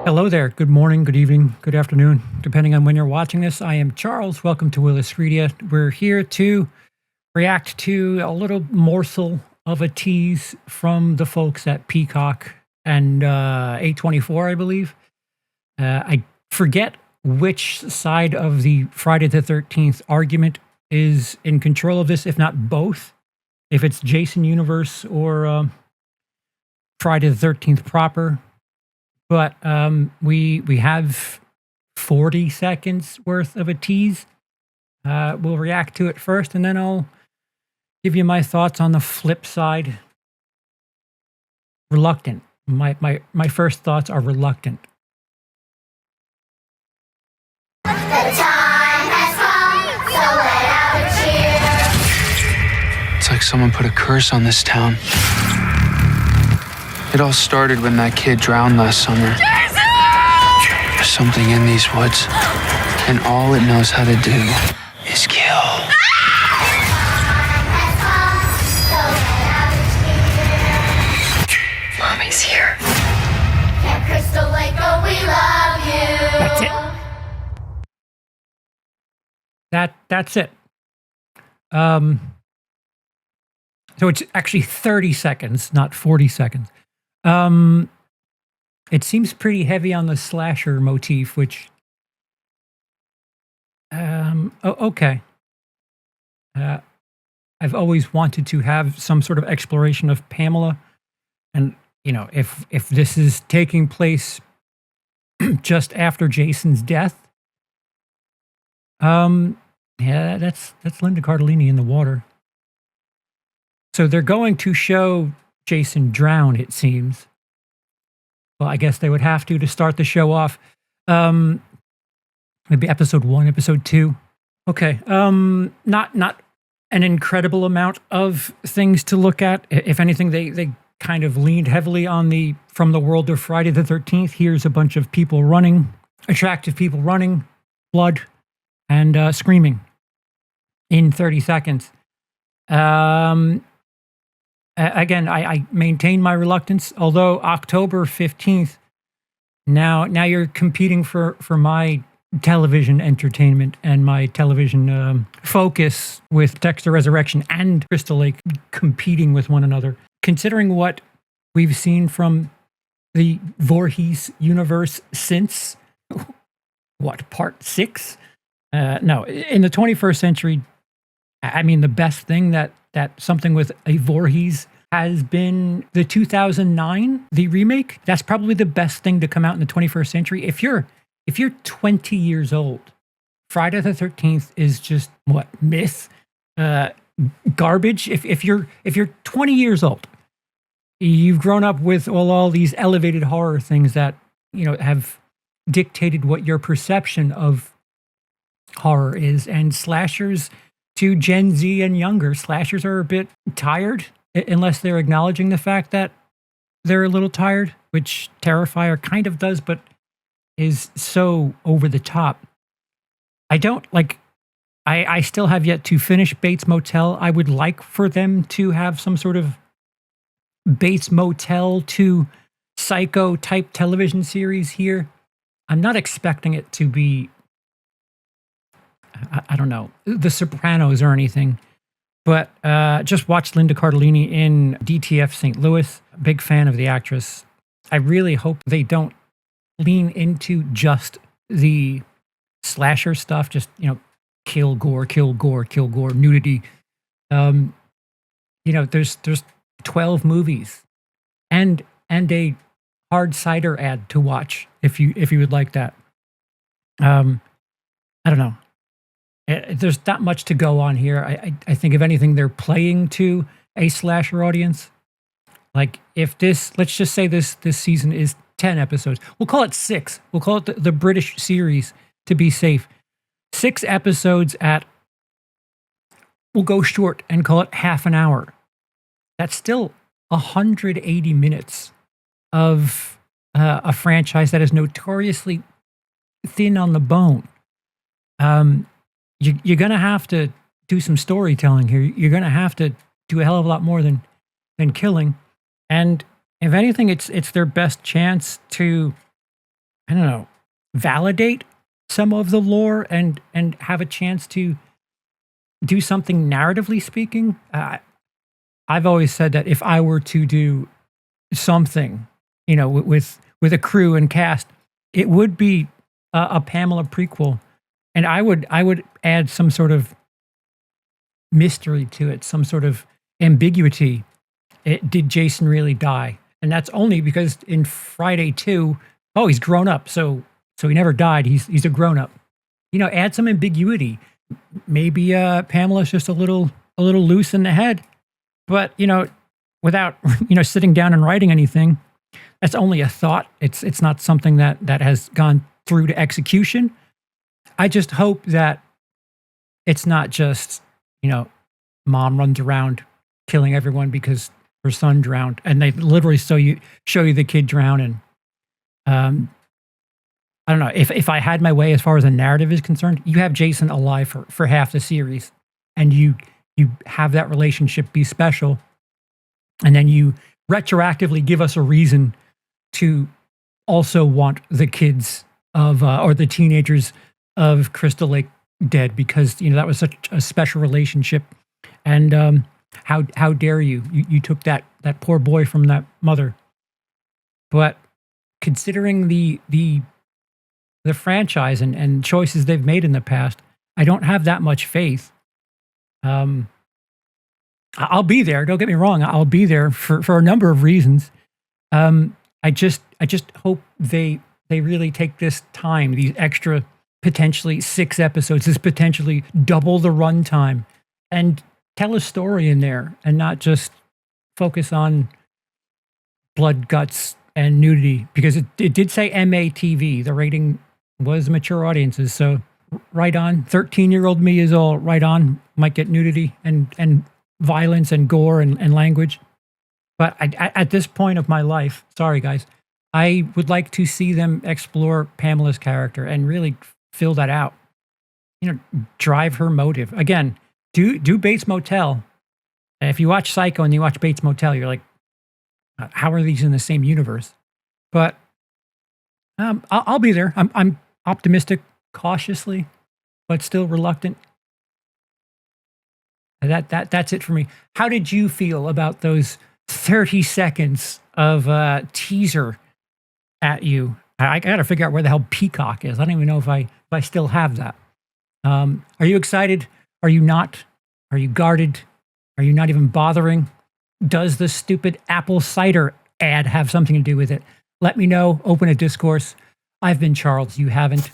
Hello there. Good morning, good evening, good afternoon, depending on when you're watching this. I am Charles. Welcome to WILIscredia. We're here to react to a little morsel of a tease from the folks at Peacock and A24, I believe. I forget which side of the Friday the 13th argument is in control of this, if not both. If it's Jason Universe or Friday the 13th proper. But we have 40 seconds worth of a tease. We'll react to it first, and then I'll give you my thoughts on the flip side. Reluctant. My first thoughts are reluctant. The time has come, so let out a cheer. It's like someone put a curse on this town. It all started when that kid drowned last summer. Jason! There's something in these woods, and all it knows how to do is kill. Mommy's here. Camp Crystal Lake, oh, we love you. That's it. That's it. So it's actually 30 seconds, not 40 seconds. It seems pretty heavy on the slasher motif, which, okay. I've always wanted to have some sort of exploration of Pamela, and you know, if this is taking place just after Jason's death, yeah, that's Linda Cardellini in the water. So they're going to show Jason drown, it seems. Well, I guess they would have to start the show off. Maybe episode 1, episode 2. Okay. Not an incredible amount of things to look at. If anything, they kind of leaned heavily on from the world of Friday the 13th. Here's a bunch of people running, attractive people running, blood, and screaming in 30 seconds. Again, I maintain my reluctance, although October 15th, now you're competing for my television entertainment and my television focus with Dexter Resurrection and Crystal Lake competing with one another. Considering what we've seen from the Voorhees universe since, what, part 6? No, in the 21st century, I mean, the best thing that something with a Voorhees has been the 2009, the remake. That's probably the best thing to come out in the 21st century. If you're 20 years old, Friday the 13th is just what, myth, garbage. If you're 20 years old, you've grown up with all these elevated horror things that, you know, have dictated what your perception of horror is, and slashers to Gen Z and younger, slashers are a bit tired, unless they're acknowledging the fact that they're a little tired, which Terrifier kind of does, but is so over the top. I still have yet to finish Bates Motel. I would like for them to have some sort of Bates Motel to Psycho type television series here. I'm not expecting it to be, I don't know, The Sopranos or anything, but just watched Linda Cardellini in DTF St. Louis. Big fan of the actress. I really hope they don't lean into just the slasher stuff, just, you know, kill, gore, nudity. You know, there's 12 movies and a hard cider ad to watch if you would like that. I don't know. There's not much to go on here. I think if anything, they're playing to a slasher audience. Like if this, let's just say this season is 10 episodes. We'll call it 6. We'll call it the British series to be safe. 6 episodes we'll go short and call it half an hour. That's still 180 minutes of a franchise that is notoriously thin on the bone. You're going to have to do some storytelling here. You're going to have to do a hell of a lot more than killing. And if anything, it's their best chance to I don't know, validate some of the lore and have a chance to do something narratively speaking. I've always said that if I were to do something, with a crew and cast, it would be a Pamela prequel, and I would add some sort of mystery to it, some sort of ambiguity. Did Jason really die? And that's only because in Friday 2, he's grown up, so he never died. He's a grown up. Add some ambiguity. Maybe Pamela's just a little loose in the head, but without sitting down and writing anything. That's only a thought. It's not something that has gone through to execution. I just hope that it's not just mom runs around killing everyone because her son drowned, and they literally show you the kid drowning. I don't know, if I had my way as far as the narrative is concerned, you have Jason alive for half the series, and you have that relationship be special, and then you retroactively give us a reason to also want the kids of or the teenagers of Crystal Lake dead, because that was such a special relationship. And how dare you took that poor boy from that mother. But considering the franchise and choices they've made in the past, I don't have that much faith. I'll be there. Don't get me wrong. I'll be there for a number of reasons. I just hope they really take this time, these extra potentially 6 episodes, this potentially double the runtime, and tell a story in there, and not just focus on blood, guts, and nudity, because it did say MATV. The rating was mature audiences, so right on. 13-year-old me is all right on. Might get nudity and violence and gore and language. But at this point of my life, sorry guys, I would like to see them explore Pamela's character and really fill that out. Drive her motive. Again, do Bates Motel. If you watch Psycho and you watch Bates Motel, you're like, how are these in the same universe? But I'll be there. I'm optimistic, cautiously, but still reluctant. That's it for me. How did you feel about those 30 seconds of teaser at you? I got to figure out where the hell Peacock is. I don't even know if I still have that. Are you excited? Are you not? Are you guarded? Are you not even bothering? Does the stupid apple cider ad have something to do with it? Let me know. Open a discourse. I've been Charles. You haven't.